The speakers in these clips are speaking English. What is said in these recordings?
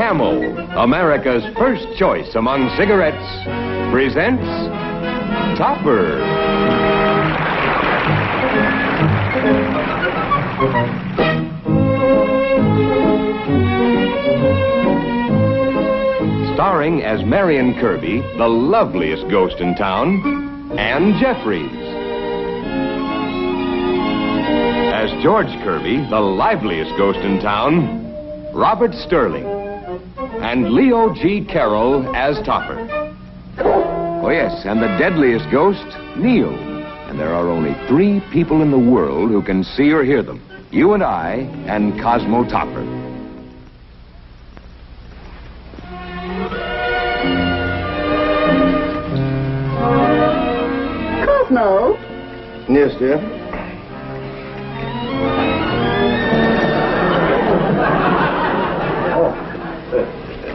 Camel, America's first choice among cigarettes, presents Topper. Starring as Marion Kerby, the loveliest ghost in town, and Jeffries. As George Kerby, the liveliest ghost in town, Robert Sterling. And Leo G. Carroll as Topper. Oh, yes, and the deadliest ghost, Neil. And there are only 3 people in the world who can see or hear them. You and I and Cosmo Topper. Cosmo? Yes, dear.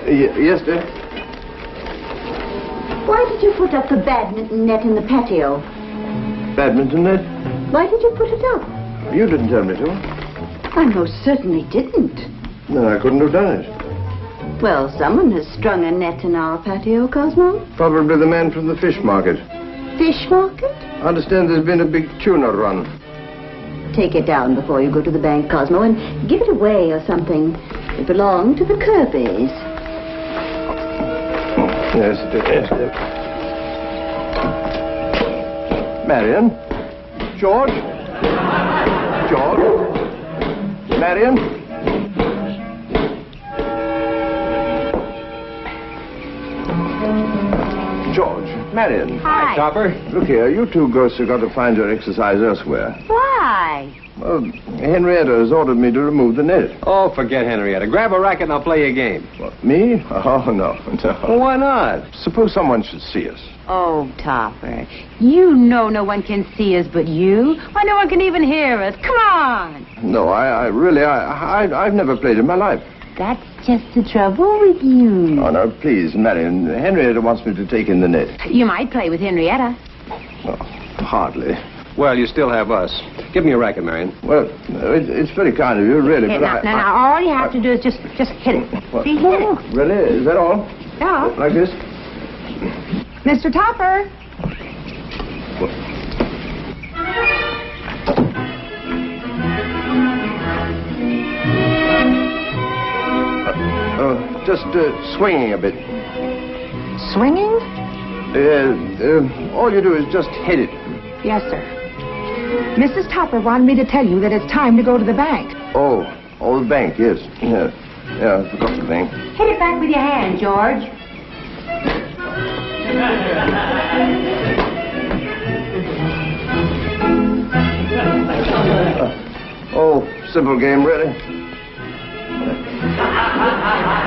Yes, dear. Why did you put up the badminton net in the patio? Badminton net? Why did you put it up? You didn't tell me to. I most certainly didn't. No, I couldn't have done it. Well, someone has strung a net in our patio, Cosmo. Probably the man from the fish market. Fish market? I understand there's been a big tuna run. Take it down before you go to the bank, Cosmo, and give it away or something. It belonged to the Kerbys. Yes, it is. Marion? George? George? Marion? George, Marion. Hi. Topper. Look here, you 2 ghosts have got to find your exercise elsewhere. Why? Well, Henrietta has ordered me to remove the net. Oh, forget Henrietta. Grab a racket and I'll play you a game. What, me? Oh, no. Well, why not? Suppose someone should see us. Oh, Topper, you know no one can see us but you. Why, no one can even hear us. Come on. No, I've never played in my life. That's just the trouble with you. Oh, no, please, Marion. Henrietta wants me to take in the net. You might play with Henrietta. Oh, hardly. Well, you still have us. Give me a racket, Marion. Well, it's very kind of you, really, Here, but now, all you have to do is just hit it. What? See, hit it. Really? Is that all? Yeah. Like this? Mr. Topper. Just swinging a bit. Swinging? All you do is just hit it. Yes, sir. Mrs. Topper wanted me to tell you that it's time to go to the bank. Oh, the bank, yes. Yeah, I forgot the bank. Hit it back with your hand, George. Simple game, really.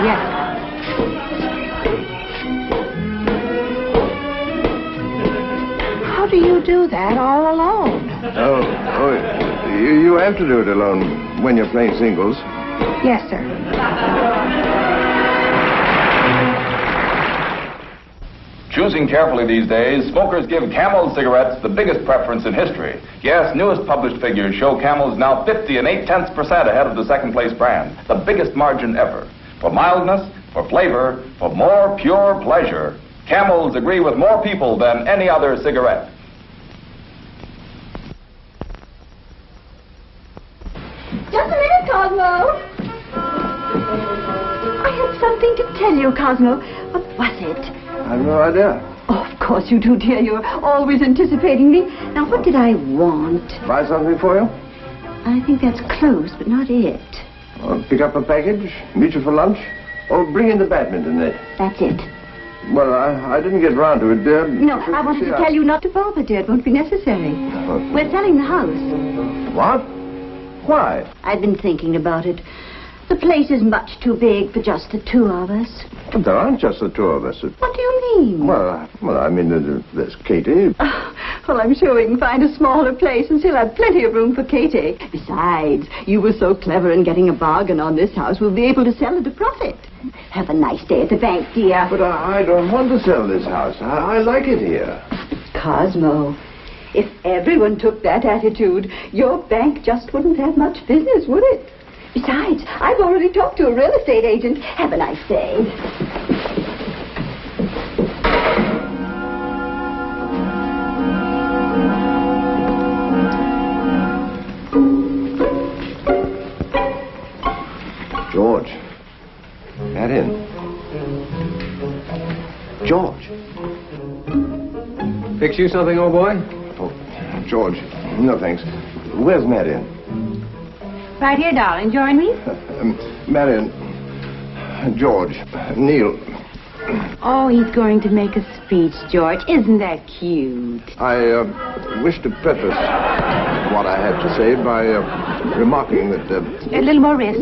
Yes. How do you do that all alone? You have to do it alone when you're playing singles. Yes, sir. Choosing carefully these days, smokers give Camel cigarettes the biggest preference in history. Yes, newest published figures show Camel's now 50 8/10% ahead of the second-place brand, the biggest margin ever. For mildness, for flavor, for more pure pleasure, Camels agree with more people than any other cigarette. Just a minute, Cosmo. I have something to tell you, Cosmo. What was it? I've no idea. Oh, of course you do, dear. You're always anticipating me. Now, what did I want? Buy something for you? I think that's close, but not it. Or pick up a package, meet you for lunch, or bring in the badminton net. That's it. Well, I didn't get round to it, dear. No, I wanted to tell you not to bother, dear. It won't be necessary. We're selling the house. What? Why? I've been thinking about it. The place is much too big for just the 2 of us. But there aren't just the 2 of us. What do you mean? Well, I mean, there's Katie. Well, I'm sure we can find a smaller place and still have plenty of room for Katie. Besides, you were so clever in getting a bargain on this house, we'll be able to sell at a profit. Have a nice day at the bank, dear. But I don't want to sell this house. I like it here. Cosmo, if everyone took that attitude, your bank just wouldn't have much business, would it? Besides, I've already talked to a real estate agent. Have a nice day. George. Marion. George. Fix you something, old boy? Oh, George. No, thanks. Where's Marion? Right here, darling. Join me. Marion. George. Neil. Oh, he's going to make a speech, George. Isn't that cute? I wish to preface what I have to say by remarking that... A little more wrist.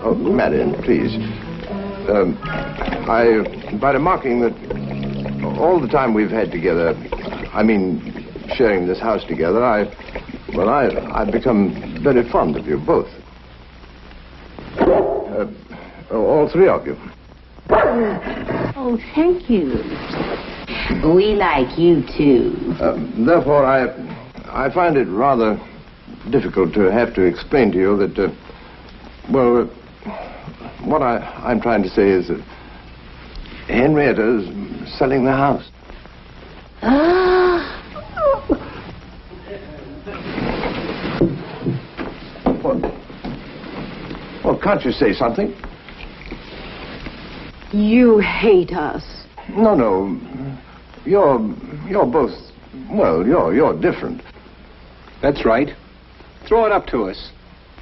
Oh, Marion, please. By remarking that all the time we've had together, I mean, sharing this house together, I've become very fond of you both. All three of you. Oh, thank you. We like you, too. Therefore, I find it rather difficult to have to explain to you that, what I'm trying to say is that Henrietta is selling the house. What? Well, can't you say something? You hate us. No. You're both, well, you're different. That's right. Throw it up to us.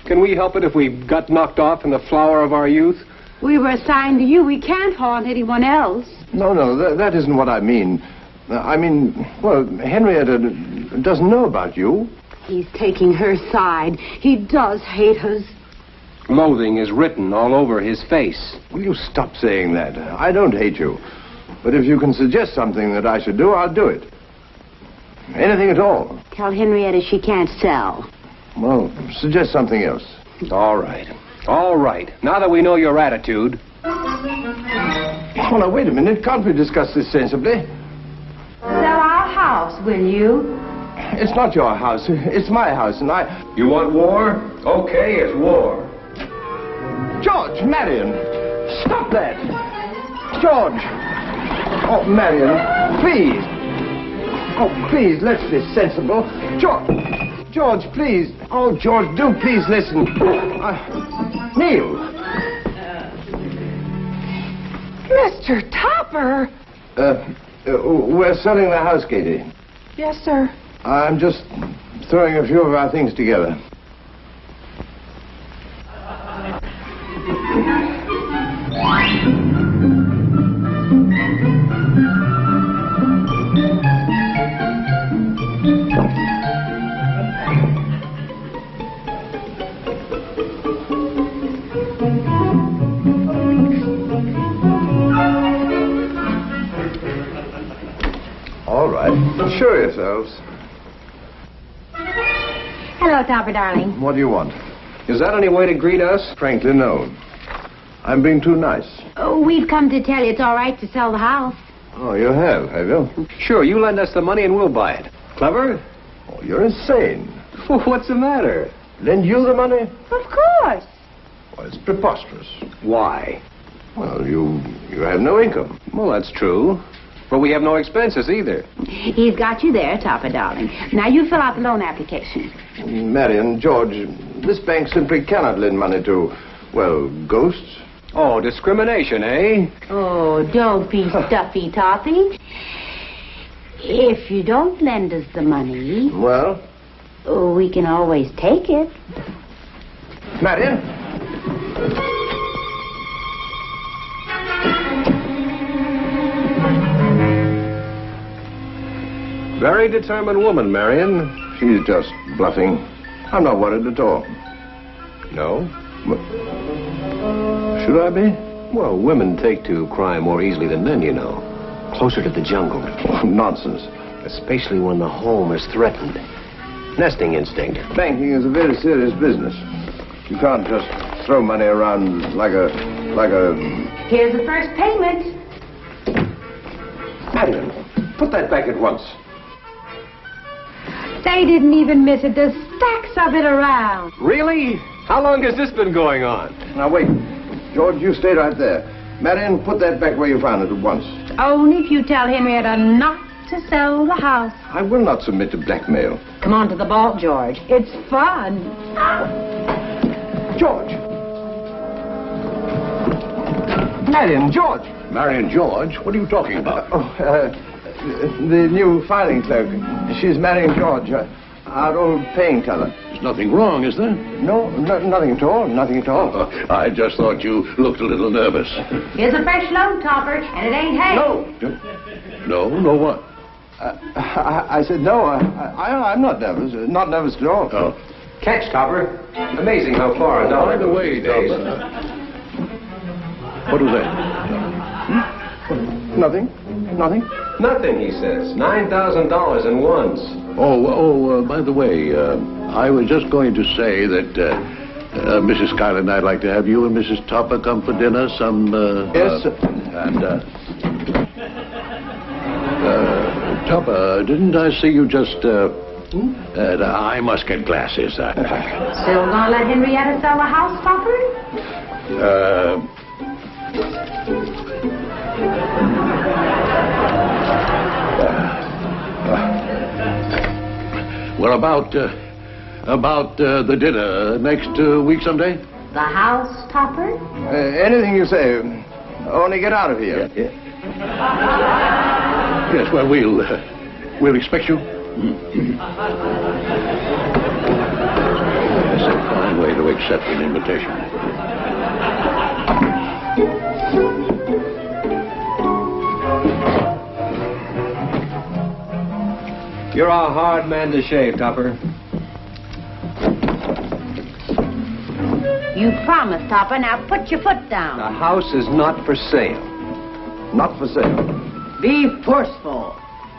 Can we help it if we got knocked off in the flower of our youth? We were assigned to you. We can't haunt anyone else. No, that isn't what I mean. I mean, well, Henrietta doesn't know about you. He's taking her side. He does hate us. Loathing is written all over his face. Will you stop saying that? I don't hate you. But if you can suggest something that I should do, I'll do it. Anything at all. Tell Henrietta she can't sell. Well, suggest something else. All right. Now that we know your attitude... Oh, now, wait a minute. Can't we discuss this sensibly? Sell our house, will you? It's not your house. It's my house, and I... You want war? Okay, it's war. George, Marion, stop that. George. Oh, Marion, please. Oh, please, let's be sensible. George, please. Oh, George, do please listen. Neil. Mr. Topper! We're selling the house, Katie. Yes, sir. I'm just throwing a few of our things together. All right. Show yourselves. Hello, Topper, darling. What do you want? Is that any way to greet us? Frankly, no. I'm being too nice. Oh, we've come to tell you it's all right to sell the house. Oh, you have you? Sure, you lend us the money and we'll buy it. Clever? Oh, you're insane. What's the matter? Lend you the money? Of course. Well, it's preposterous. Why? Well, you have no income. Well, that's true. But we have no expenses either. He's got you there, Topper, darling. Now you fill out the loan application. Marion, George, this bank simply cannot lend money to, well, ghosts. Oh, discrimination, eh? Oh, don't be stuffy, Toppy. If you don't lend us the money, Well, we can always take it. Marion? Very determined woman, Marion. She's just bluffing. I'm not worried at all. No? Should I be? Well, women take to crime more easily than men, you know. Closer to the jungle. Oh, nonsense. Especially when the home is threatened. Nesting instinct. Banking is a very serious business. You can't just throw money around like a... Here's the first payment. Marion, put that back at once. They didn't even miss it. There's stacks of it around. Really? How long has this been going on? Now, wait. George, you stay right there. Marion, put that back where you found it at once. Only if you tell Henrietta not to sell the house. I will not submit to blackmail. Come on to the vault, George. It's fun. George! Marion, George! Marion George? What are you talking about? The new filing clerk. She's Marion George, our old paying teller. There's nothing wrong, is there? No, nothing at all. Nothing at all. I just thought you looked a little nervous. Here's a fresh loan, Topper, and it ain't hay. No, what? I said no. I'm not nervous. Not nervous at all. Oh. Catch, Topper. Amazing how far a dollar By the way, goes these days. what was that? Nothing. Nothing, he says. $9,000 in ones. By the way, I was just going to say that Mrs. Schuyler and I'd like to have you and Mrs. Topper come for dinner Yes, sir. Topper, didn't I see you just, I must get glasses. Still gonna let Henrietta sell the house, Topper? Well, about the dinner next week someday? The house, Topper? Anything you say. Only get out of here. Yeah. Yes, well, we'll expect you. That's a fine way to accept an invitation. You're a hard man to shave, Topper. You promised, Topper. Now put your foot down. The house is not for sale. Not for sale. Be forceful.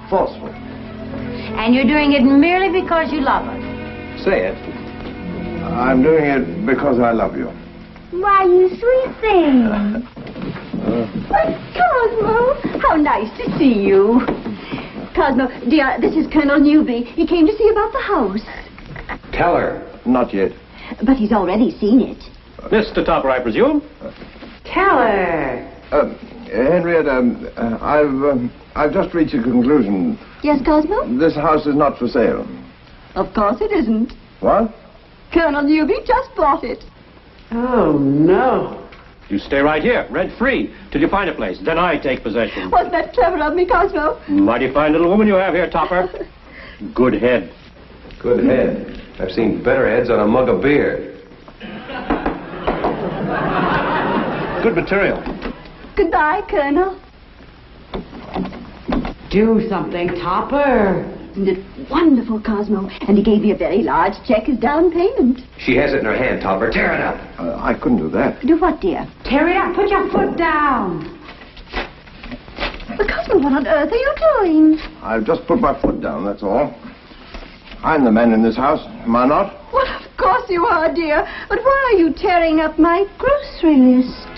Forceful. And you're doing it merely because you love us. Say it. I'm doing it because I love you. Why, you sweet thing. Cosmo, how nice to see you. Cosmo, dear, this is Colonel Newby. He came to see about the house. Tell her. Not yet. But he's already seen it. Mr. Topper, I presume? Tell her. Henrietta, I've just reached a conclusion. Yes, Cosmo? This house is not for sale. Of course it isn't. What? Colonel Newby just bought it. Oh, no. You stay right here, rent-free, till you find a place. Then I take possession. Wasn't that clever of me, Cosmo? Mighty fine little woman you have here, Topper. Good head. Good head. I've seen better heads on a mug of beer. Good material. Goodbye, Colonel. Do something, Topper. Isn't it wonderful, Cosmo? And he gave me a very large check as down payment. She has it in her hand, Topper. Tear it up. I couldn't do that. Do what, dear? Tear it up. Put your foot down. But, Cosmo, what on earth are you doing? I've just put my foot down, that's all. I'm the man in this house, am I not? Well, of course you are, dear. But why are you tearing up my grocery list?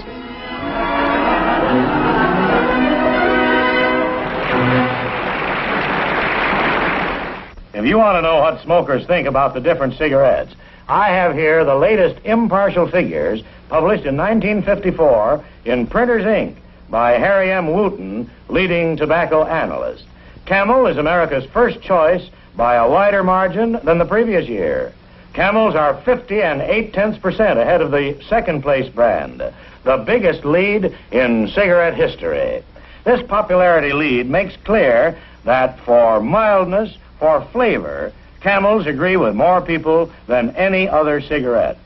If you want to know what smokers think about the different cigarettes, I have here the latest impartial figures published in 1954 in Printer's Ink by Harry M. Wooten, leading tobacco analyst. Camel is America's first choice by a wider margin than the previous year. Camels are 50 and 0.8% ahead of the second place brand, the biggest lead in cigarette history. This popularity lead makes clear that for mildness, for flavor, Camels agree with more people than any other cigarette.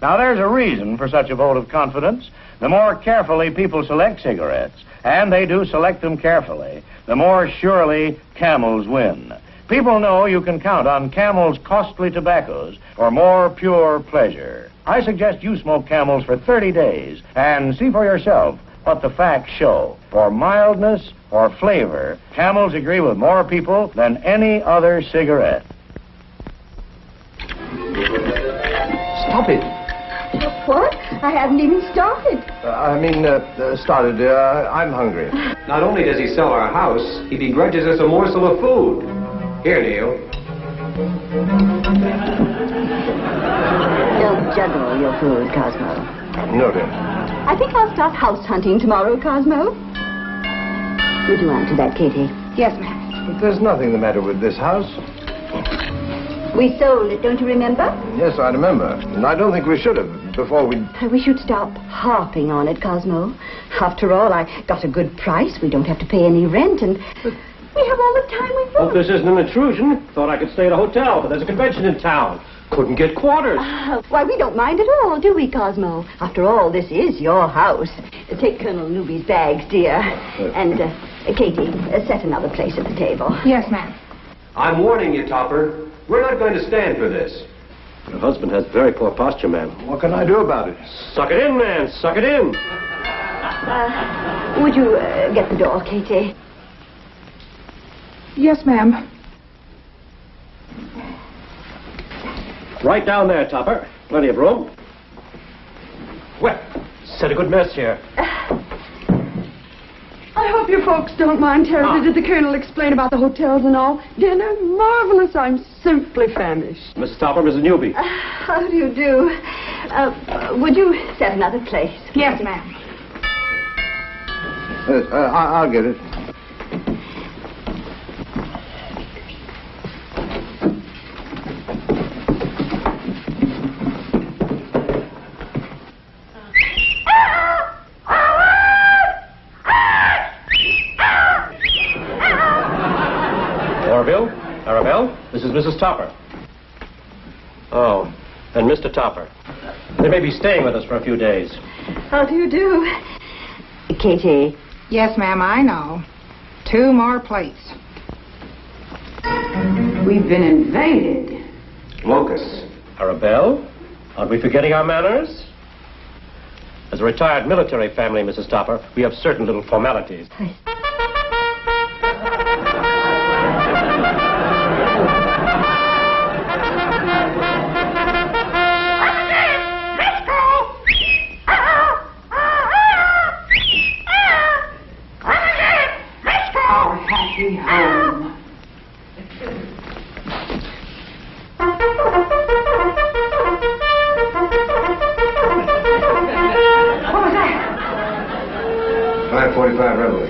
Now, there's a reason for such a vote of confidence. The more carefully people select cigarettes, and they do select them carefully, the more surely Camels win. People know you can count on Camel's costly tobaccos for more pure pleasure. I suggest you smoke Camels for 30 days and see for yourself what the facts show. For mildness or flavor, Camels agree with more people than any other cigarette. Stop it. What? I haven't even started. Started. I'm hungry. Not only does he sell our house, he begrudges us a morsel of food. Here, Neil. Don't juggle your food, Cosmo. Noted. I think I'll start house hunting tomorrow, Cosmo. Would you answer that, Katie? Yes, ma'am. But there's nothing the matter with this house. We sold it, don't you remember? Yes, I remember. And I don't think we should have before we... We should stop harping on it, Cosmo. After all, I got a good price. We don't have to pay any rent, and we have all the time we want. Hope this isn't an intrusion. Thought I could stay at a hotel, but there's a convention in town. Couldn't get quarters. Why, we don't mind at all, do we, Cosmo? After all, this is your house. Take Colonel Newby's bags, dear. And, Katie, set another place at the table. Yes, ma'am. I'm warning you, Topper. We're not going to stand for this. Your husband has very poor posture, ma'am. What can I do about it? Suck it in, man. Suck it in. Would you get the door, Katie? Yes, ma'am. Right down there, Topper. Plenty of room. Well, set a good mess here. I hope you folks don't mind terribly. Did the Colonel explain about the hotels and all? Dinner? Marvelous. I'm simply famished. Mrs. Topper, Mrs. Newby. How do you do? Would you set another place? Yes, ma'am. I'll get it. Arabelle, this is Mrs. Topper. Oh, and Mr. Topper. They may be staying with us for a few days. How do you do? Katie. Yes, ma'am, I know. 2 more plates. We've been invaded. Locus. Arabelle, aren't we forgetting our manners? As a retired military family, Mrs. Topper, we have certain little formalities. Home. What was that? 545 Reveille.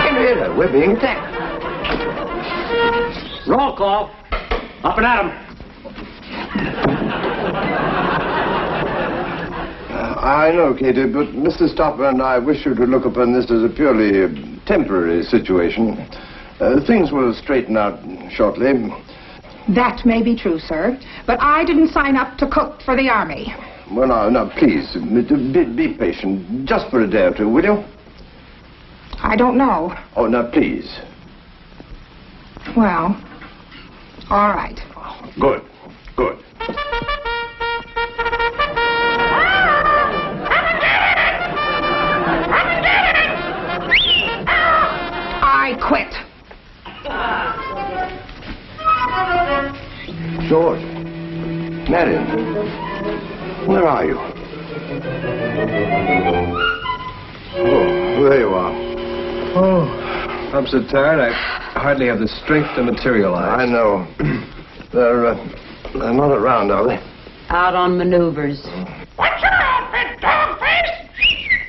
Henrietta, we're being attacked. Roll call. Up and at 'em. I know, Katie, but Mr. Topper and I wish you to look upon this as a purely temporary situation. Things will straighten out shortly. That may be true, sir. But I didn't sign up to cook for the Army. Well, now, please, be patient. Just for a day or two, will you? I don't know. Oh, now, please. Well, all right. Good, good. I quit. George. Marion. Where are you? Oh, there you are. Oh, I'm so tired I hardly have the strength to materialize. I know. They're not around, are they? Out on maneuvers. What's your outfit, dog-face?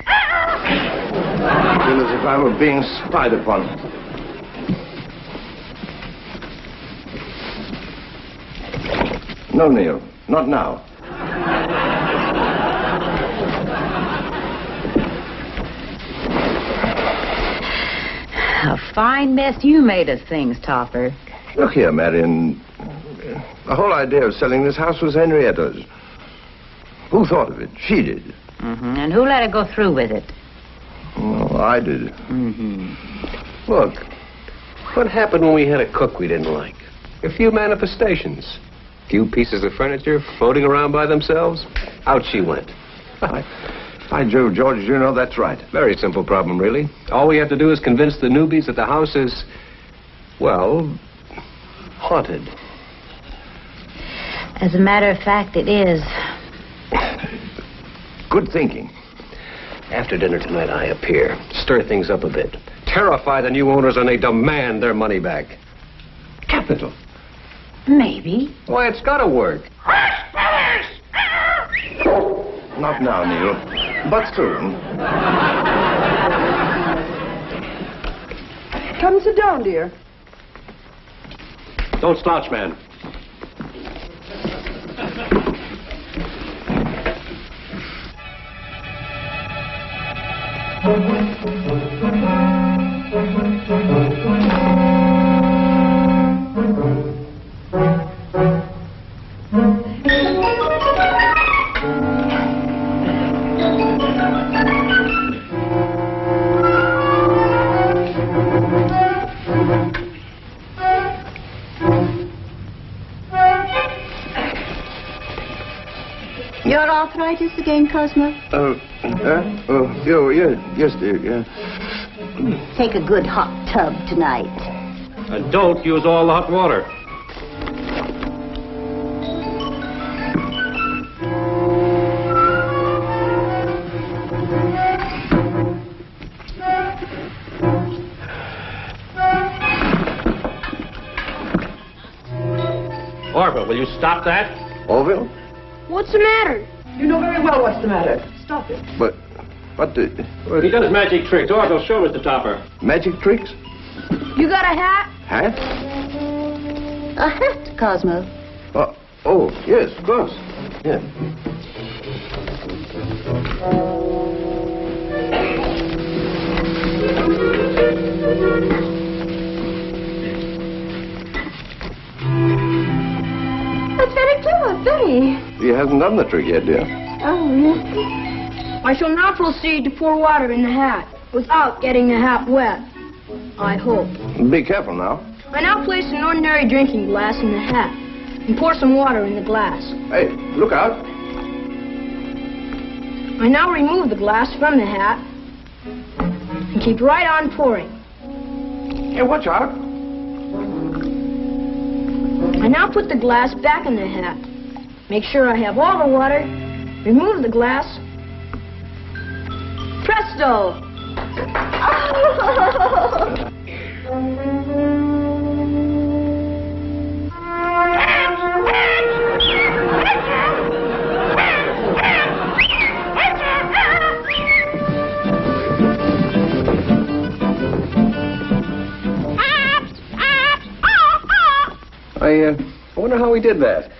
I feel as if I were being spied upon. No, Neil. Not now. A fine mess you made of things, Topper. Look here, Marion. The whole idea of selling this house was Henrietta's. Who thought of it? She did. Mm-hmm. And who let her go through with it? Oh, I did. Mm-hmm. Look, what happened when we had a cook we didn't like? A few manifestations. A few pieces of furniture floating around by themselves. Out she went. By Jove, George, you know that's right. Very simple problem, really. All we have to do is convince the newbies that the house is, well, haunted. As a matter of fact, it is. Good thinking. After dinner tonight, I appear. Stir things up a bit. Terrify the new owners and they demand their money back. Capital. Maybe. Why, it's got to work. Not now, Neil, but soon. Come sit down, dear. Don't slouch, man. Your arthritis again, Cosmo? Yes, dear, yeah. Take a good hot tub tonight. And don't use all the hot water. Orville, will you stop that? Orville? What's the matter? You know very well what's the matter. Stop it. But He does magic tricks. Orville, show Mr. Topper. magic tricks? You got a hat? Hat? A hat, Cosmo. Oh, yes, of course. Yeah. That's very clever, very. He hasn't done the trick yet, dear. Oh, yes. I shall now proceed to pour water in the hat without getting the hat wet. I hope. Be careful now. I now place an ordinary drinking glass in the hat and pour some water in the glass. Hey, look out. I now remove the glass from the hat and keep right on pouring. Hey, watch out. I now put the glass back in the hat. Make sure I have all the water. Remove the glass. Presto! I wonder how he did that.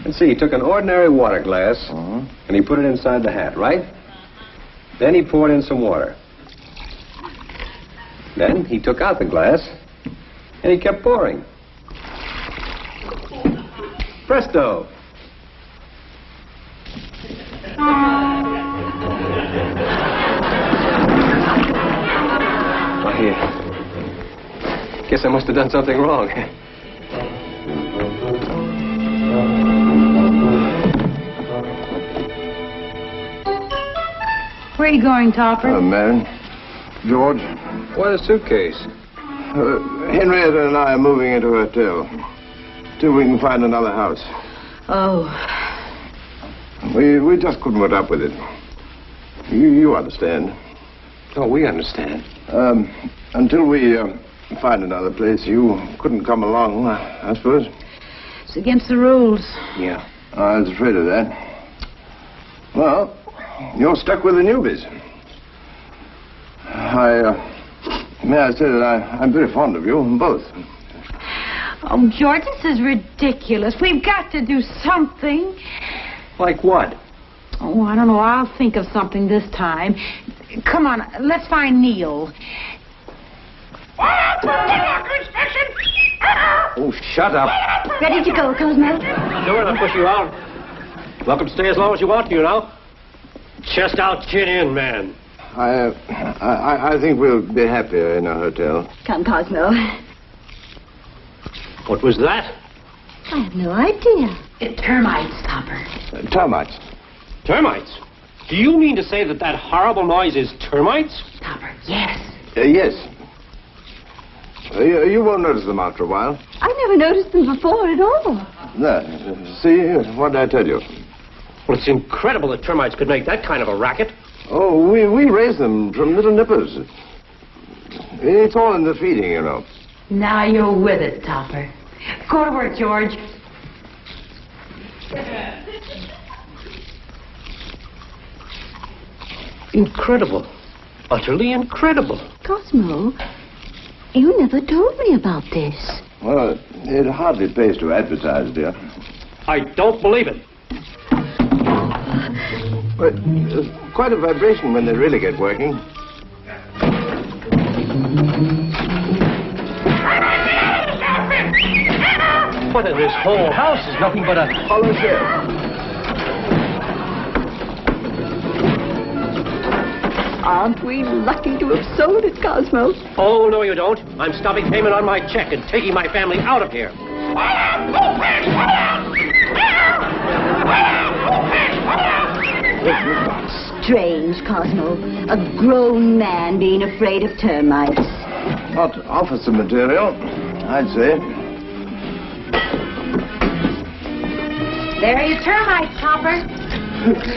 Let's see, he took an ordinary water glass, and he put it inside the hat, right? Then he poured in some water. Then he took out the glass, and he kept pouring. Presto! I guess I must have done something wrong. Where are you going, Topper? Marion. George. What a suitcase. Henrietta and I are moving into a hotel till we can find another house. Oh. We just couldn't put up with it. You understand. Oh, we understand. Until we find another place, you couldn't come along, I suppose. It's against the rules. Yeah. I was afraid of that. Well, you're stuck with the newbies. May I say that I'm very fond of you, both. Oh, George, this is ridiculous. We've got to do something. Like what? Oh, I don't know. I'll think of something this time. Come on, let's find Neil. Oh, shut up. Ready to go, Cosmo? Sure, I'll push you out. Welcome to stay as long as you want to, you know. Chest out, chin in, man. I think we'll be happier in a hotel. Come, Cosmo. What was that? I have no idea. Termites, Topper. Termites. Termites? Do you mean to say that that horrible noise is termites? Topper, yes. Yes. You won't notice them after a while. I never noticed them before at all. There. See, what did I tell you? Well, it's incredible that termites could make that kind of a racket. Oh, we raise them from little nippers. It's all in the feeding, you know. Now you're with it, Topper. Go to work, George. Incredible. Utterly incredible. Cosmo, you never told me about this. Well, it hardly pays to advertise, dear. I don't believe it. But quite a vibration when they really get working. What in this whole house is nothing but a hollow shell. Aren't we lucky to have sold it, Cosmo? Oh, no, you don't. I'm stopping payment on my check and taking my family out of here. Strange, Cosmo. A grown man being afraid of termites. Not officer material, I'd say. There are your termites, Topper.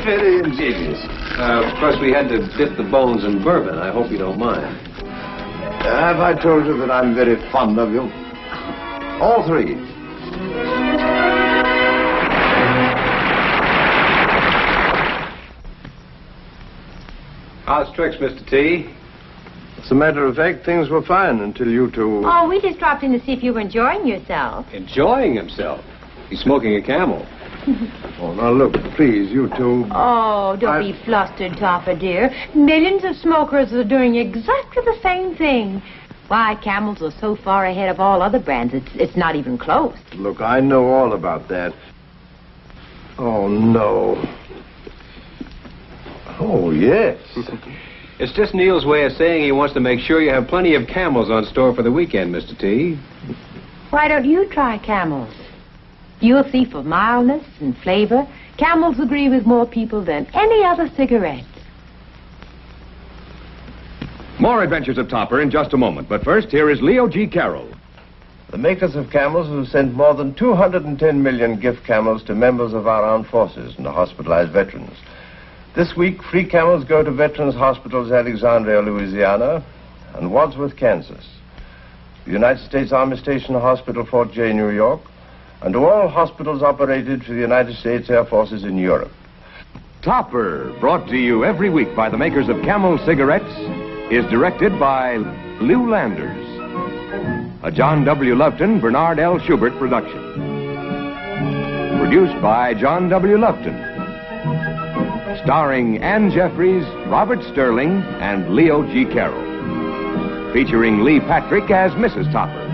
Very ingenious. Of course, we had to dip the bones in bourbon. I hope you don't mind. Have I told you that I'm very fond of you? All three. How's tricks, Mr. T? As a matter of fact, things were fine until you two... Oh, we just dropped in to see if you were enjoying yourself. Enjoying himself? He's smoking a Camel. Oh, now look, please, you two... Oh, don't be flustered, Topper, dear. Millions of smokers are doing exactly the same thing. Why, Camels are so far ahead of all other brands, it's not even close. Look, I know all about that. Oh, no. Oh, yes. It's just Neil's way of saying he wants to make sure you have plenty of Camels on store for the weekend, Mr. T. Why don't you try Camels? You're a thief of mildness and flavor. Camels agree with more people than any other cigarette. More adventures of Topper in just a moment. But first, here is Leo G. Carroll. The makers of Camels have sent more than 210 million gift Camels to members of our armed forces and to hospitalized veterans. This week, free Camels go to Veterans Hospitals Alexandria, Louisiana, and Wadsworth, Kansas, the United States Army Station Hospital, Fort Jay, New York, and to all hospitals operated for the United States Air Forces in Europe. Topper, brought to you every week by the makers of Camel cigarettes, is directed by Lew Landers. A John W. Lufton, Bernard L. Schubert production. Produced by John W. Lufton. Starring Ann Jeffries, Robert Sterling, and Leo G. Carroll. Featuring Lee Patrick as Mrs. Topper.